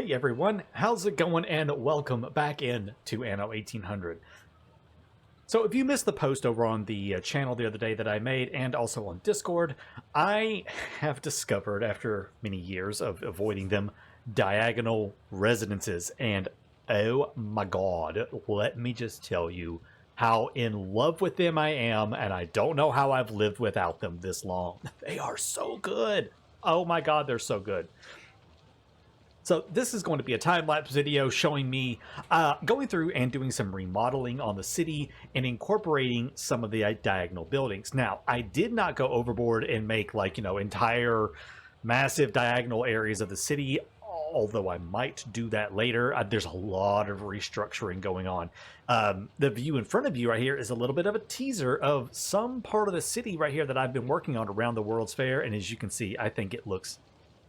Hey everyone, how's it going, and welcome back in to Anno 1800. So if you missed the post over on the channel the other day that I made, and also on Discord, I have discovered, after many years of avoiding them, diagonal residences, and oh my god, let me just tell you how in love with them I am, and I don't know how I've lived without them this long. They are so good. Oh my god, they're so good. So this is going to be a time-lapse video showing me going through and doing some remodeling on the city and incorporating some of the diagonal buildings. Now, I did not go overboard and make, like, entire massive diagonal areas of the city, although I might do that later. There's a lot of restructuring going on. The view in front of you right here is a little bit of a teaser of some part of the city right here that I've been working on around the World's Fair, and as you can see, I think it looks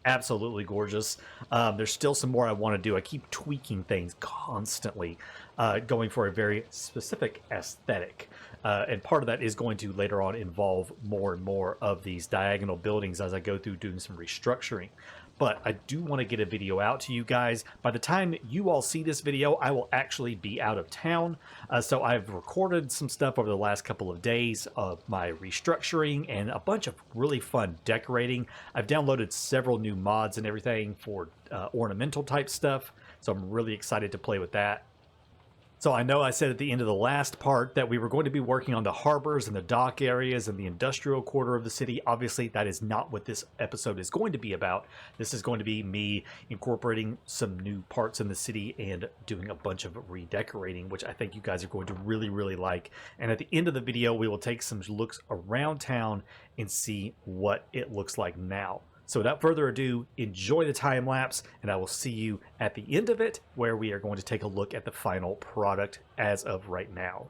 absolutely gorgeous. There's still some more I want to do. I keep tweaking things constantly, going for a very specific aesthetic. And part of that is going to later on involve more and more of these diagonal buildings as I go through doing some restructuring. But I do want to get a video out to you guys. By the time you all see this video, I will actually be out of town. So I've recorded some stuff over the last couple of days of my restructuring and a bunch of really fun decorating. I've downloaded several new mods and everything for ornamental type stuff. So I'm really excited to play with that. So I know I said at the end of the last part that we were going to be working on the harbors and the dock areas and the industrial quarter of the city. Obviously, that is not what this episode is going to be about. This is going to be me incorporating some new parts in the city and doing a bunch of redecorating, which I think you guys are going to really, really like. And at the end of the video, we will take some looks around town and see what it looks like now. So without further ado, enjoy the time lapse, and I will see you at the end of it, where we are going to take a look at the final product as of right now.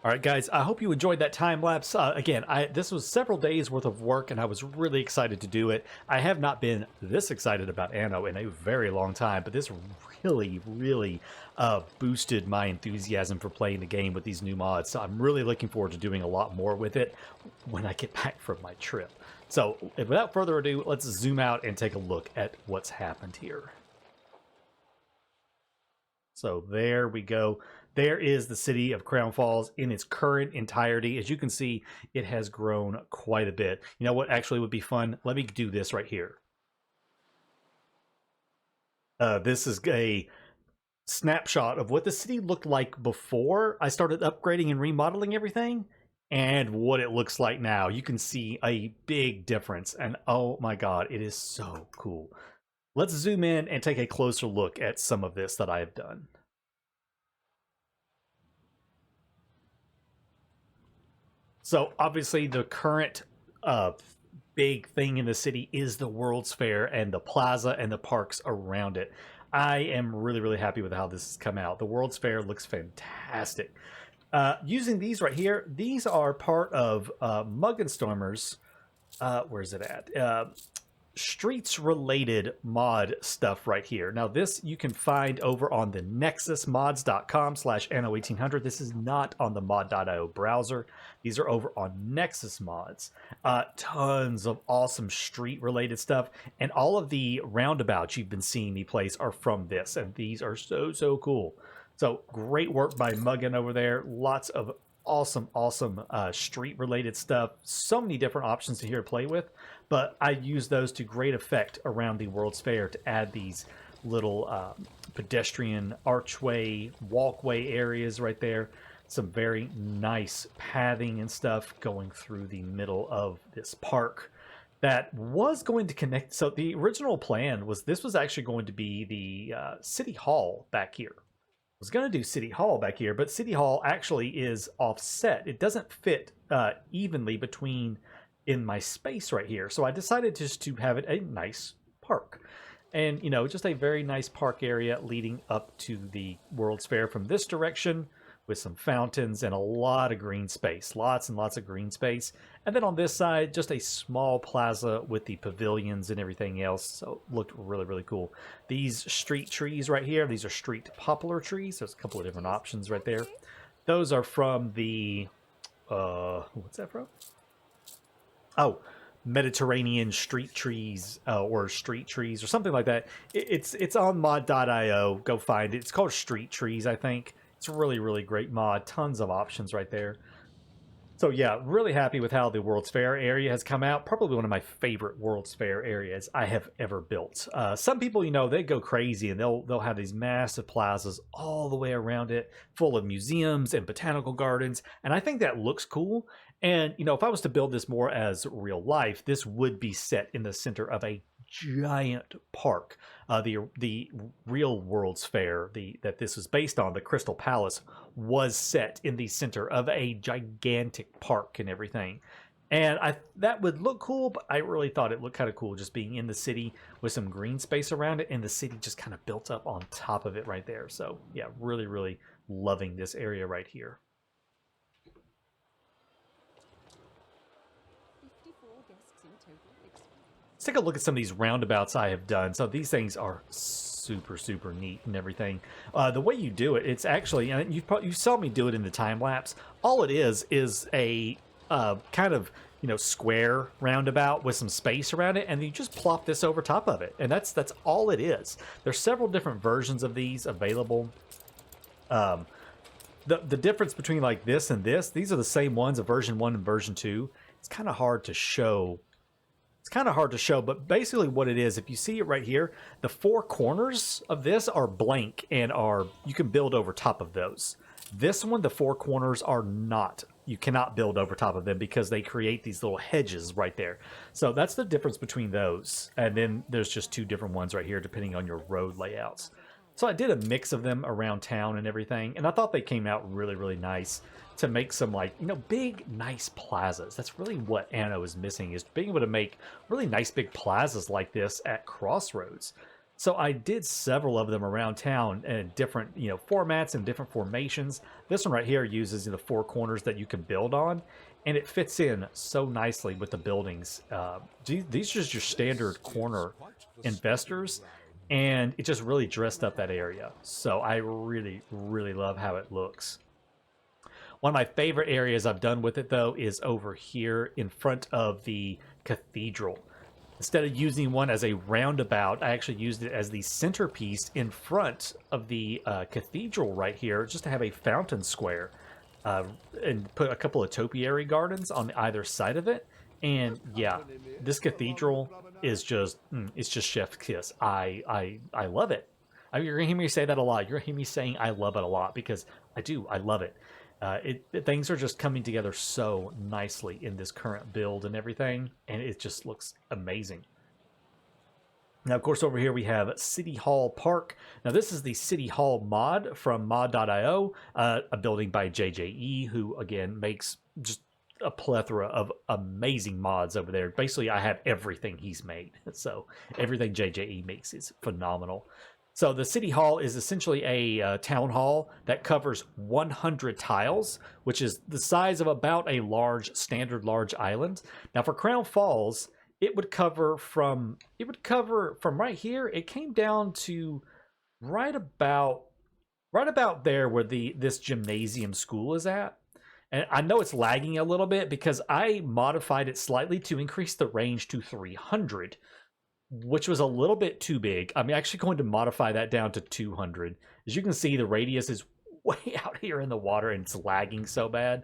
All right, guys, I hope you enjoyed that time lapse. Again, this was several days worth of work, and I was really excited to do it. I have not been this excited about Anno in a very long time, but this really boosted my enthusiasm for playing the game with these new mods. So I'm really looking forward to doing a lot more with it when I get back from my trip. So without further ado, let's zoom out and take a look at what's happened here. So there we go. There is the city of Crown Falls in its current entirety. As you can see, it has grown quite a bit. You know what actually would be fun? Let me do this right here. This is a snapshot of what the city looked like before I started upgrading and remodeling everything, and what it looks like now. You can see a big difference, and oh my god, it is so cool. Let's zoom in and take a closer look at some of this that I have done. So obviously the current big thing in the city is the World's Fair and the plaza and the parks around it. I am really happy with how this has come out. The World's Fair looks fantastic. Using these right here, these are part of Muggenstormer's, where's it at? Streets related mod stuff right here. Now this you can find over on the nexusmods.com/anno1800. This is not on the mod.io browser. These are over on Nexus Mods. Tons of awesome street related stuff, and all of the roundabouts you've been seeing me place are from this, and these are so cool. So great work by Muggin over there. Lots of awesome street related stuff. So many different options to here to play with, but I use those to great effect around the World's Fair to add these little pedestrian archway walkway areas right there. Some very nice pathing and stuff going through the middle of this park that was going to connect. So the original plan was this was actually going to be the city hall back here. Was going to do City Hall back here, but City Hall actually is offset. It doesn't fit evenly between in my space right here. So I decided just to have it a nice park. And, you know, just a very nice park area leading up to the World's Fair from this direction with some fountains and a lot of green space. Lots and lots of green space. And then on this side, just a small plaza with the pavilions and everything else. So it looked really cool. These street trees right here, these are street poplar trees. There's a couple of different options right there. Those are from the, what's that from? Oh, Mediterranean street trees or street trees or something like that. It's on mod.io. Go find it. It's called Street Trees, I think. It's a really great mod. Tons of options right there. So yeah, really happy with how the World's Fair area has come out. Probably one of my favorite World's Fair areas I have ever built. Some people, you know, they go crazy and they'll have these massive plazas all the way around it, full of museums and botanical gardens. And I think that looks cool. And, you know, if I was to build this more as real life, this would be set in the center of a giant park. The real World's Fair that this is based on, the Crystal Palace, was set in the center of a gigantic park and everything. And that would look cool, but I really thought it looked kind of cool just being in the city with some green space around it and the city just kind of built up on top of it right there. So yeah, really loving this area right here. Let's take a look at some of these roundabouts I have done. So these things are super neat and everything. The way you do it, it's actually, and you saw me do it in the time lapse. All it is a kind of, you know, square roundabout with some space around it, and you just plop this over top of it, and that's all it is. There's several different versions of these available. The difference between like this and this, these are the same ones of version 1 and version 2. It's kind of hard to show. But basically what it is, if you see it right here, the 4 corners of this are blank and you can build over top of those. This one, the 4 corners are not. You cannot build over top of them because they create these little hedges right there. So that's the difference between those. And then there's just 2 different ones right here depending on your road layouts. So I did a mix of them around town and everything, and I thought they came out really nice to make some, like, you know, big, nice plazas. That's really what Anno is missing, is being able to make really nice big plazas like this at crossroads. So I did several of them around town in different, formats and different formations. This one right here uses the four corners that you can build on, and it fits in so nicely with the buildings. These are just your standard corner investors, and it just really dressed up that area. So I really, really love how it looks. One of my favorite areas I've done with it, though, is over here in front of the cathedral. Instead of using one as a roundabout, I actually used it as the centerpiece in front of the cathedral right here, just to have a fountain square, and put a couple of topiary gardens on either side of it. And yeah, this cathedral is just, it's just chef's kiss. I love it. You're gonna hear me say that a lot. You're gonna hear me saying I love it a lot, because I do. I love it. Things are just coming together so nicely in this current build and everything, and it just looks amazing. Now, of course, over here we have City Hall Park. Now, this is the City Hall mod from mod.io, a building by JJE, who, again, makes just a plethora of amazing mods over there. Basically, I have everything he's made, so everything JJE makes is phenomenal. So the City Hall is essentially a town hall that covers 100 tiles, which is the size of about a standard large island. Now for Crown Falls, it would cover from right here. It came down to right about there where this gymnasium school is at. And I know it's lagging a little bit because I modified it slightly to increase the range to 300. Which was a little bit too big. I'm actually going to modify that down to 200. As you can see, the radius is way out here in the water and it's lagging so bad.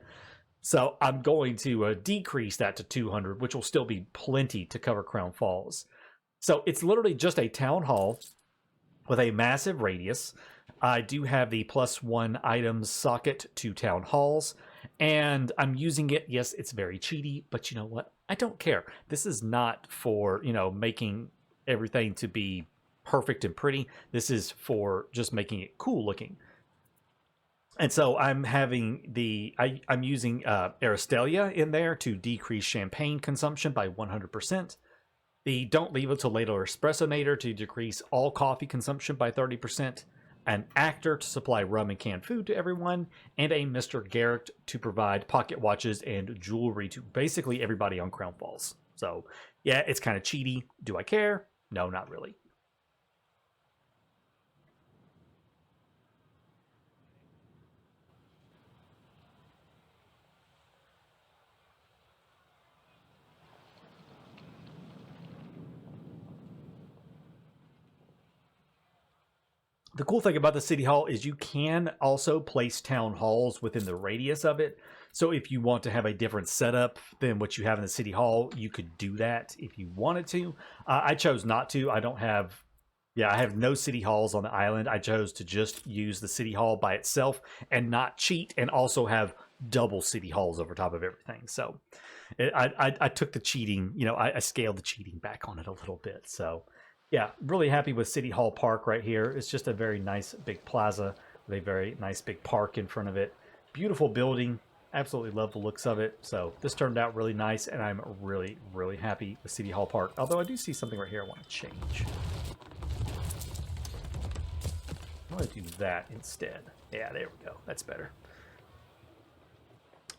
So I'm going to decrease that to 200, which will still be plenty to cover Crown Falls. So it's literally just a town hall with a massive radius. I do have the +1 items socket to town halls, and I'm using it. Yes, it's very cheaty, but you know what? I don't care. This is not for, making everything to be perfect and pretty. This is for just making it cool looking. And so I'm having I'm using Aristelia in there to decrease champagne consumption by 100%. The don't leave it till later espressonator to decrease all coffee consumption by 30%. An actor to supply rum and canned food to everyone, and a Mr. Garrett to provide pocket watches and jewelry to basically everybody on Crown Falls. So, yeah, it's kind of cheaty. Do I care? No, not really. The cool thing about the City Hall is you can also place town halls within the radius of it. So if you want to have a different setup than what you have in the City Hall, you could do that if you wanted to. I chose not to. I have no City Halls on the island. I chose to just use the City Hall by itself and not cheat, and also have double City Halls over top of everything. So I took the cheating, I scaled the cheating back on it a little bit. So yeah, really happy with City Hall Park right here. It's just a very nice big plaza with a very nice big park in front of it. Beautiful building. Absolutely love the looks of it. So this turned out really nice, and I'm really, really happy with City Hall Park. Although I do see something right here I want to change. I want to do that instead. Yeah, there we go. That's better.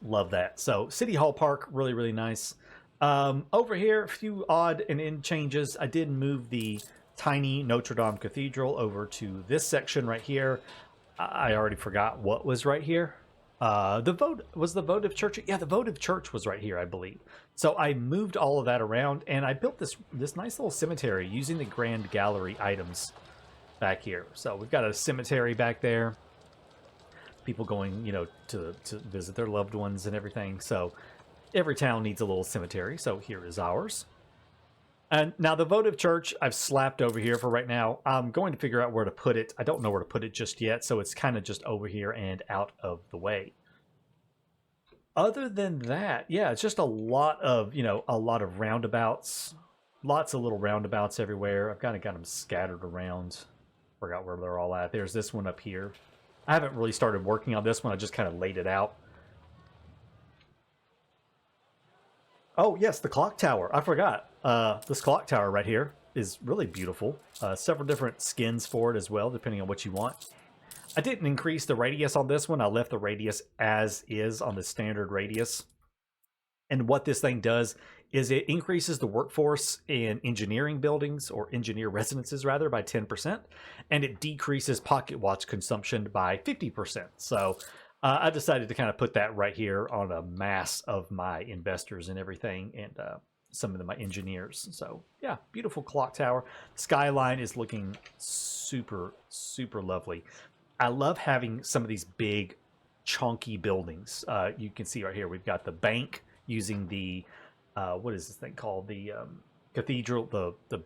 Love that. So City Hall Park, really, really nice. Over here, a few odd and end changes. I did move the tiny Notre Dame Cathedral over to this section right here. I already forgot what was right here. Was the Votive Church? Yeah, the Votive Church was right here, I believe. So I moved all of that around, and I built this nice little cemetery using the Grand Gallery items back here. So we've got a cemetery back there. People going, to visit their loved ones and everything. So every town needs a little cemetery, so here is ours. And now the Votive Church I've slapped over here for right now. I'm going to figure out where to put it. I don't know where to put it just yet, so it's kind of just over here and out of the way. Other than that, yeah, it's just a lot of, a lot of roundabouts. Lots of little roundabouts everywhere. I've kind of got them scattered around. Forgot where they're all at. There's this one up here. I haven't really started working on this one. I just kind of laid it out. Oh, yes, the clock tower. I forgot. This clock tower right here. is really beautiful. Several different skins for it as well, depending on what you want. I didn't increase the radius on this one. I left the radius as is on the standard radius. And what this thing does is it increases the workforce in engineering buildings, or engineer residences rather, by 10%, and it decreases pocket watch consumption by 50%. So I decided to kind of put that right here on a mass of my investors and everything, and some of my engineers. So yeah, beautiful clock tower. Skyline is looking super, super lovely. I love having some of these big, chunky buildings. You can see right here, we've got the bank using the what is this thing called? The cathedral, the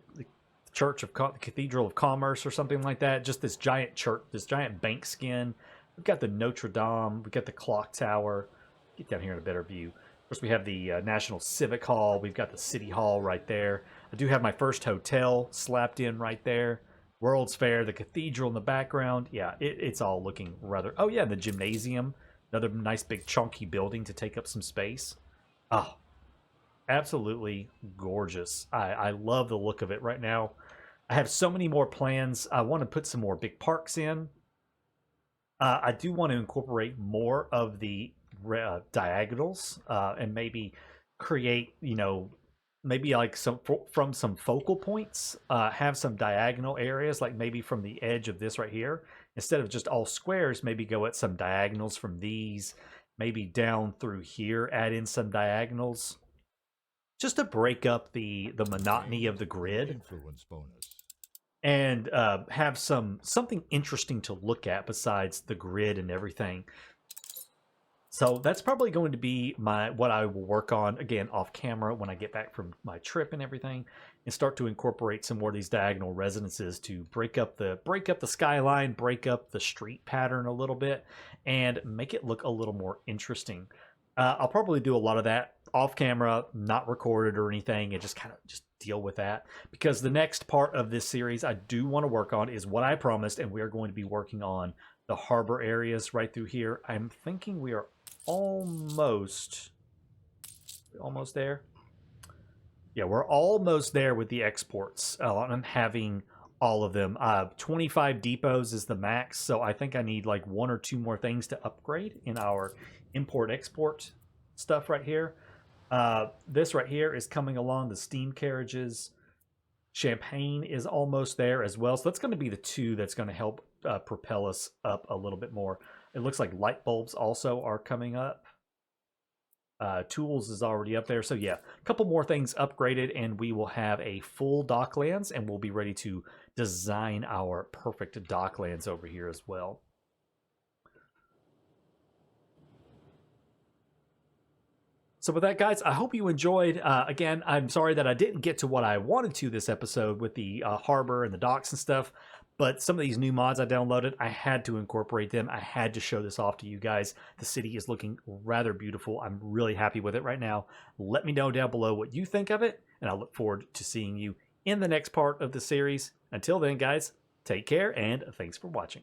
church of the Cathedral of Commerce or something like that. Just this giant church, this giant bank skin. We've got the Notre Dame. We've got the clock tower. Get down here in a better view. Of course, we have the National Civic Hall. We've got the City Hall right there. I do have my first hotel slapped in right there. World's Fair, the cathedral in the background. Yeah, it's all looking rather... Oh, yeah, the gymnasium. Another nice big chunky building to take up some space. Oh, absolutely gorgeous. I love the look of it right now. I have so many more plans. I want to put some more big parks in. I do want to incorporate more of the diagonals and maybe create, you know, maybe like from some focal points, have some diagonal areas, like maybe from the edge of this right here. Instead of just all squares, maybe go at some diagonals from these, maybe down through here, add in some diagonals, just to break up the monotony of the grid. Influence bonus. And have something interesting to look at besides the grid and everything. So that's probably going to be what I will work on again off camera when I get back from my trip and everything, and start to incorporate some more of these diagonal residences to break up the skyline, break up the street pattern a little bit, and make it look a little more interesting. I'll probably do a lot of that off camera, not recorded or anything, and just kind of deal with that, because the next part of this series I do want to work on is what I promised, and we are going to be working on the harbor areas right through here. I'm thinking we are almost there. Yeah, we're almost there with the exports. I'm having all of them. 25 depots is the max, so I think I need like 1 or 2 more things to upgrade in our import-export stuff right here. This right here is coming along, the steam carriages. Champagne is almost there as well, so that's going to be the 2 that's going to help propel us up a little bit more. It looks like light bulbs also are coming up. Tools is already up there. So yeah, a couple more things upgraded, and we will have a full docklands, and we'll be ready to design our perfect docklands over here as well. So with that, guys, I hope you enjoyed. Again, I'm sorry that I didn't get to what I wanted to this episode with the harbor and the docks and stuff. But some of these new mods I downloaded, I had to incorporate them. I had to show this off to you guys. The city is looking rather beautiful. I'm really happy with it right now. Let me know down below what you think of it, and I look forward to seeing you in the next part of the series. Until then, guys, take care, and thanks for watching.